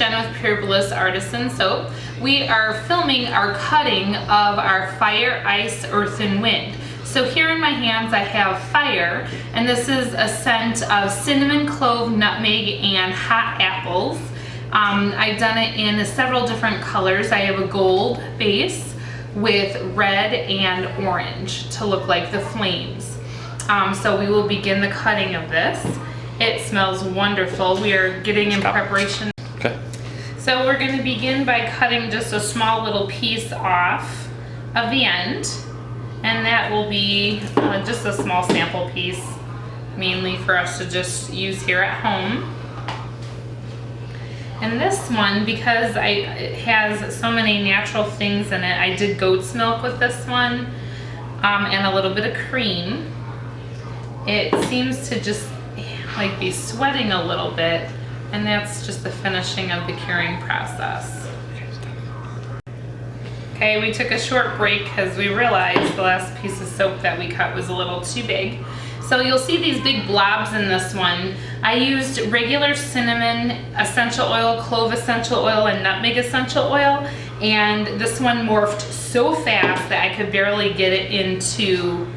Jen with Pure Bliss Artisan Soap. We are filming our cutting of our Fire, Ice, Earth, and Wind. So here in my hands I have Fire, and this is a scent of cinnamon, clove, nutmeg, and hot apples. I've done it in several different colors. I have a gold base with red and orange to look like the flames. So we will begin the cutting of this. It smells wonderful. We are getting in preparation. Okay. So we're going to begin by cutting just a small little piece off of the end, and that will be just a small sample piece, mainly for us to just use here at home. And this one, because it has so many natural things in it, I did goat's milk with this one, and a little bit of cream. It seems to just like be sweating a little bit, and that's just the finishing of the curing process. Okay, we took a short break because we realized the last piece of soap that we cut was a little too big. So you'll see these big blobs in this one. I used regular cinnamon essential oil, clove essential oil, and nutmeg essential oil, and this one morphed so fast that I could barely get it into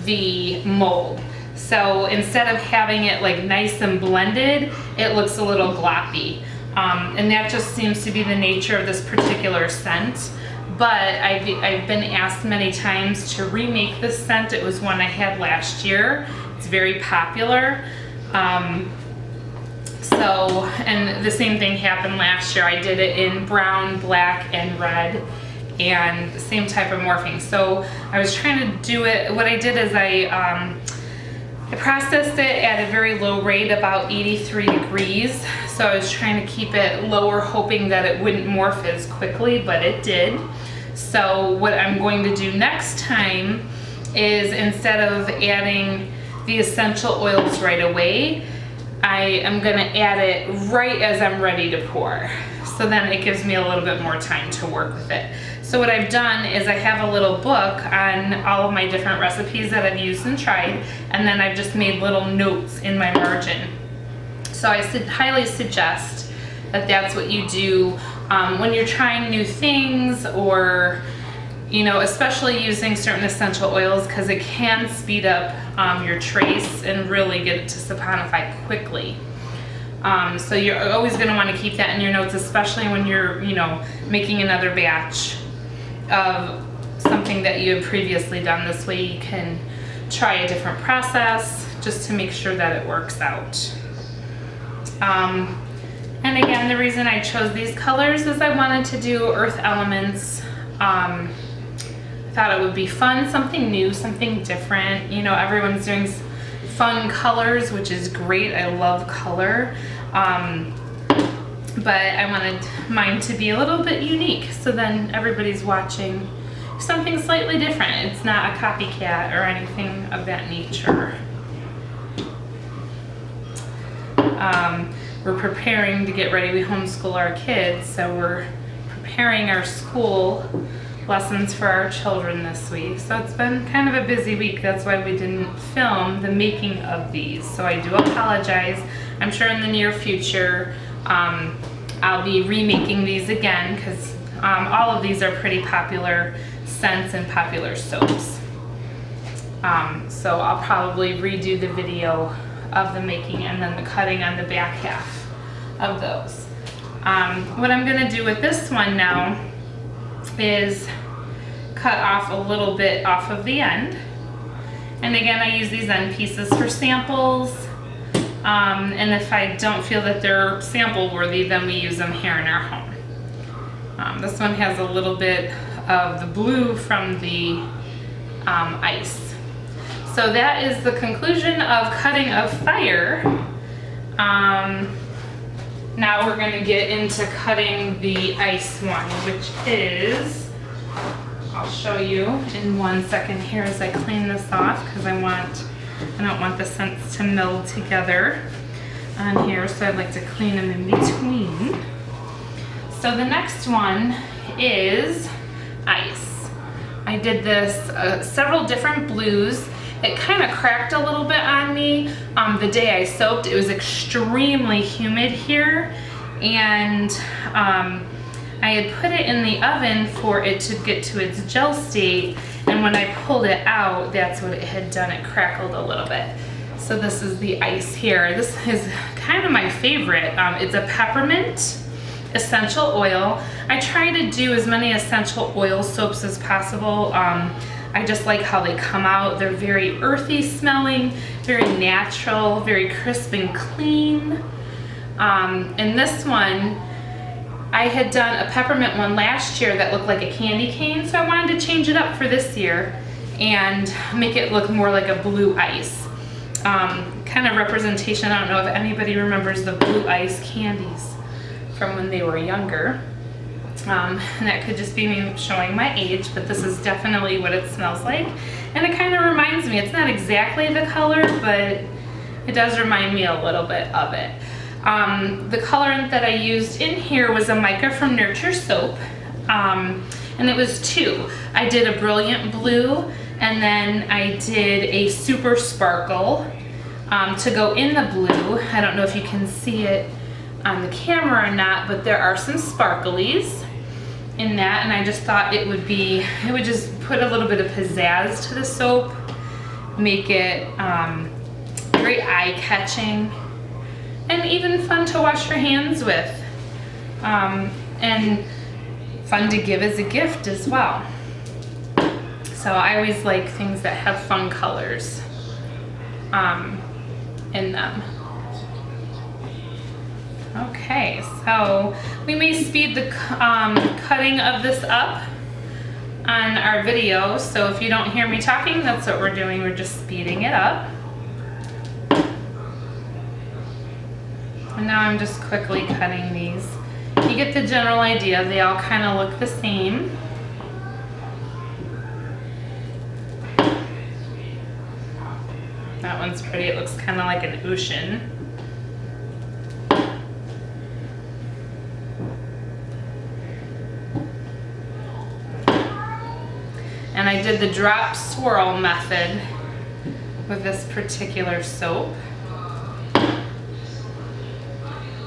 the mold. So instead of having it like nice and blended, it looks a little gloppy. And that just seems to be the nature of this particular scent. But I've been asked many times to remake this scent. It was one I had last year. It's very popular. And the same thing happened last year. I did it in brown, black, and red, and the same type of morphing. So I was trying to do it. What I did is I processed it at a very low rate, about 83 degrees. So I was trying to keep it lower, hoping that it wouldn't morph as quickly, but it did. So what I'm going to do next time is, instead of adding the essential oils right away, I am going to add it right as I'm ready to pour. So then it gives me a little bit more time to work with it. So what I've done is I have a little book on all of my different recipes that I've used and tried, and then I've just made little notes in my margin. So I highly suggest that that's what you do when you're trying new things, or especially using certain essential oils, because it can speed up your trace and really get it to saponify quickly. So you're always going to want to keep that in your notes, especially when you're making another batch of something that you have previously done. This way you can try a different process just to make sure that it works out. And again, the reason I chose these colors is I wanted to do earth elements. I thought it would be fun, something new, something different. Everyone's doing fun colors, which is great. I love color. But I wanted mine to be a little bit unique, so then everybody's watching something slightly different. It's not a copycat or anything of that nature. We're preparing to get ready. We homeschool our kids, so we're preparing our school lessons for our children this week. So it's been kind of a busy week. That's why we didn't film the making of these. So I do apologize. I'm sure in the near future I'll be remaking these again, because all of these are pretty popular scents and popular soaps. So I'll probably redo the video of the making and then the cutting on the back half of those. What I'm going to do with this one now is cut off a little bit off of the end. And again, I use these end pieces for samples. And if I don't feel that they're sample worthy, then we use them here in our home. This one has a little bit of the blue from the ice. So that is the conclusion of cutting of Fire. Now we're going to get into cutting the ice one, which is, I'll show you in 1 second here as I clean this off, because I don't want the scents to meld together on here, so I'd like to clean them in between. So the next one is ice. I did this several different blues. It kind of cracked a little bit on me the day I soaked. It was extremely humid here, and I had put it in the oven for it to get to its gel state, and when I pulled it out, that's what it had done. It crackled a little bit. So this is the ice here. This is kind of my favorite. It's a peppermint essential oil. I try to do as many essential oil soaps as possible. I just like how they come out. They're very earthy smelling, very natural, very crisp and clean. And this one, I had done a peppermint one last year that looked like a candy cane, so I wanted to change it up for this year and make it look more like a blue ice. Kind of representation. I don't know if anybody remembers the blue ice candies from when they were younger. And that could just be me showing my age, but this is definitely what it smells like. And it kind of reminds me, it's not exactly the color, but it does remind me a little bit of it. The colorant that I used in here was a mica from Nurture Soap, and it was two. I did a brilliant blue, and then I did a super sparkle to go in the blue. I don't know if you can see it on the camera or not, but there are some sparklies in that, and I just thought it would just put a little bit of pizzazz to the soap, make it very eye-catching, and even fun to wash your hands with, and fun to give as a gift as well. So I always like things that have fun colors in them. Okay, so we may speed the cutting of this up on our video, so if you don't hear me talking, that's what we're doing. We're just speeding it up. And now I'm just quickly cutting these. You get the general idea. They all kind of look the same. That one's pretty. It looks kind of like an ocean. And I did the drop swirl method with this particular soap,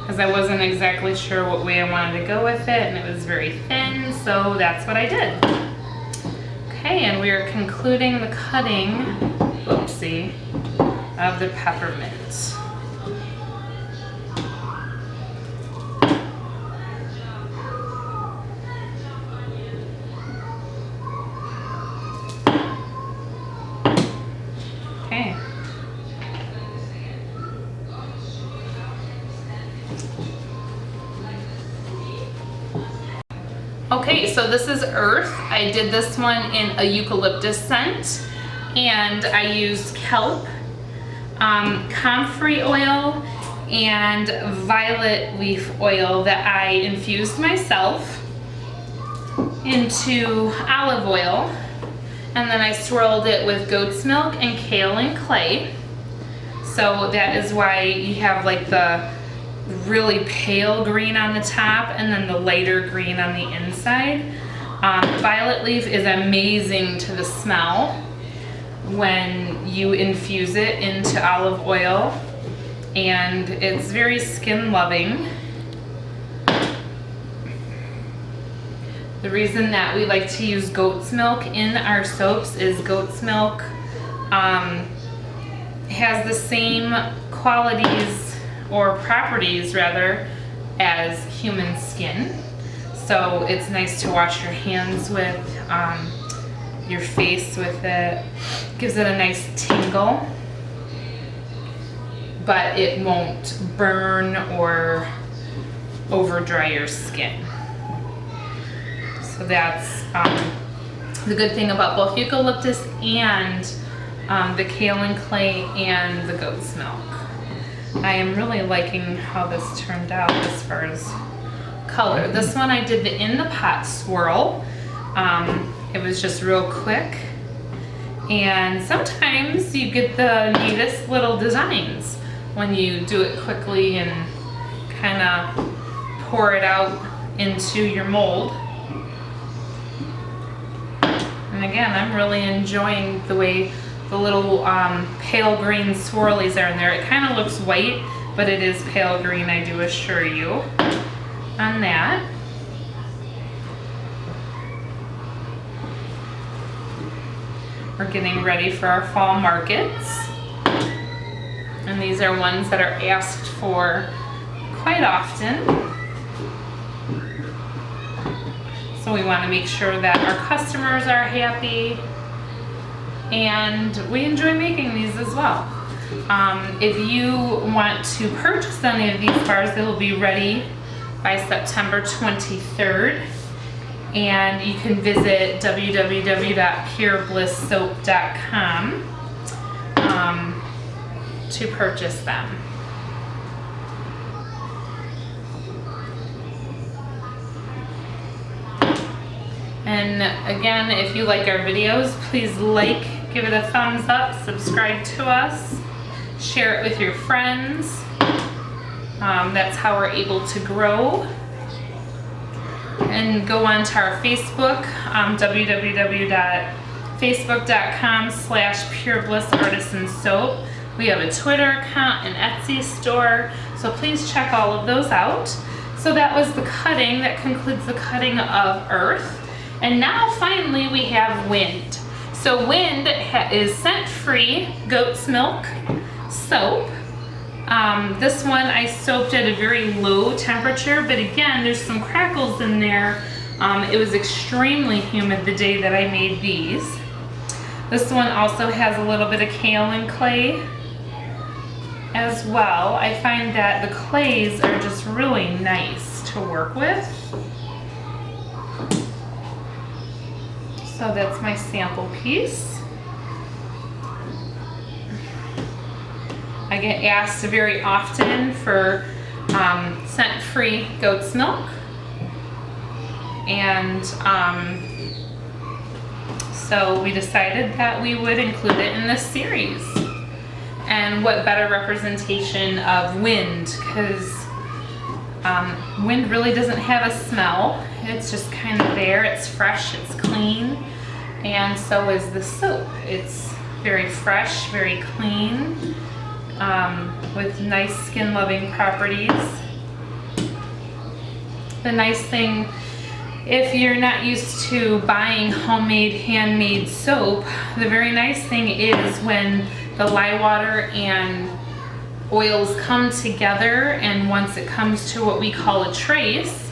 because I wasn't exactly sure what way I wanted to go with it, and it was very thin, so that's what I did. Okay, and we are concluding the cutting, oopsie, of the peppermint. Okay. Okay, so this is Earth. I did this one in a eucalyptus scent, and I used kelp, comfrey oil, and violet leaf oil that I infused myself into olive oil, and then I swirled it with goat's milk and kale and clay. So that is why you have like the really pale green on the top and then the lighter green on the inside. Violet leaf is amazing to the smell when you infuse it into olive oil, and it's very skin loving. The reason that we like to use goat's milk in our soaps is goat's milk has the same qualities, or properties rather, as human skin. So it's nice to wash your hands with, your face with it. Gives it a nice tingle, but it won't burn or over dry your skin. So that's the good thing about both eucalyptus and the kale and clay and the goat's milk. I am really liking how this turned out as far as color. This one I did the in the pot swirl. It was just real quick, and sometimes you get the neatest little designs when you do it quickly and kind of pour it out into your mold. And again, I'm really enjoying the way the little pale green swirlies are in there. It kind of looks white but it is pale green, I do assure you on that. We're getting ready for our fall markets. And these are ones that are asked for quite often. So we want to make sure that our customers are happy, and we enjoy making these as well. If you want to purchase any of these bars, they will be ready by September 23rd. And you can visit www.pureblisssoap.com to purchase them. And again, if you like our videos, please like, give it a thumbs up, subscribe to us, share it with your friends. That's how we're able to grow. And go on to our Facebook, www.facebook.com/pureblissartisansoap. We have a Twitter account, an Etsy store, so please check all of those out. So that was the cutting. That concludes the cutting of Earth. And now finally we have Wind. So Wind is scent-free goat's milk soap. This one I soaped at a very low temperature, but again, there's some crackles in there. It was extremely humid the day that I made these. This one also has a little bit of kaolin clay as well. I find that the clays are just really nice to work with. So that's my sample piece. I get asked very often for scent-free goat's milk, and so we decided that we would include it in this series. And what better representation of Wind, because Wind really doesn't have a smell. It's just kind of there, it's fresh, it's clean, and so is the soap. It's very fresh, very clean, with nice skin loving properties. The nice thing, if you're not used to buying homemade, handmade soap, the very nice thing is when the lye water and oils come together, and once it comes to what we call a trace,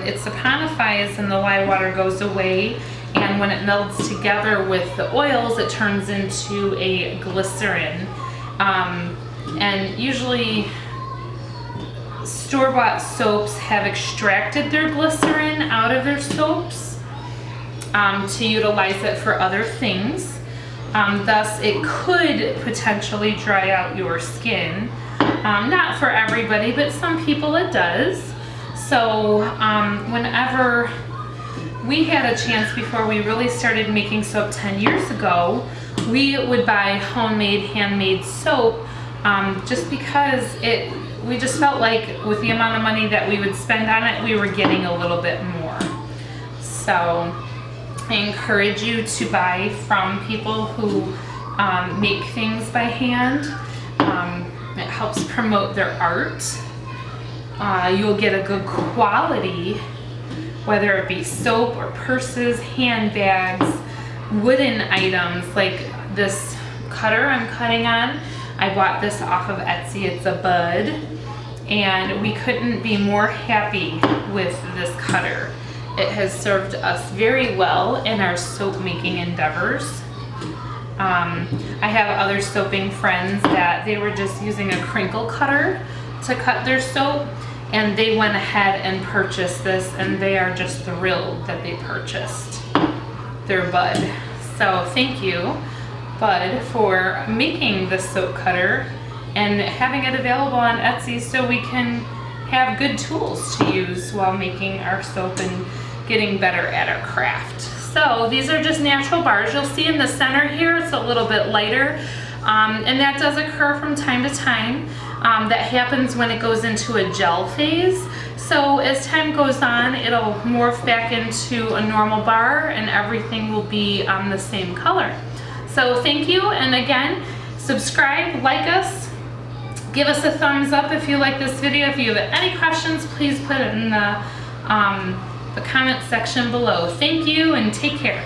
it saponifies and the lye water goes away, and when it melts together with the oils, it turns into a glycerin. And usually store-bought soaps have extracted their glycerin out of their soaps to utilize it for other things. Thus, it could potentially dry out your skin. Not for everybody, but some people it does. So whenever we had a chance, before we really started making soap 10 years ago, we would buy homemade, handmade soap just because we just felt like with the amount of money that we would spend on it, we were getting a little bit more. So I encourage you to buy from people who make things by hand. It helps promote their art. You'll get a good quality, whether it be soap or purses, handbags, wooden items like this cutter I'm cutting on. I bought this off of Etsy. It's a bud, and we couldn't be more happy with this cutter. It has served us very well in our soap making endeavors. I have other soaping friends that they were just using a crinkle cutter to cut their soap, and they went ahead and purchased this, and they are just thrilled that they purchased their Bud. So thank you, Bud, for making this soap cutter and having it available on Etsy so we can have good tools to use while making our soap and getting better at our craft. So these are just natural bars. You'll see in the center here it's a little bit lighter, and that does occur from time to time. That happens when it goes into a gel phase. So as time goes on, it'll morph back into a normal bar and everything will be the same color. So thank you, and again, subscribe, like us, Give us a thumbs up if you like this video. If you have any questions, please put it in the comment section below. Thank you and take care.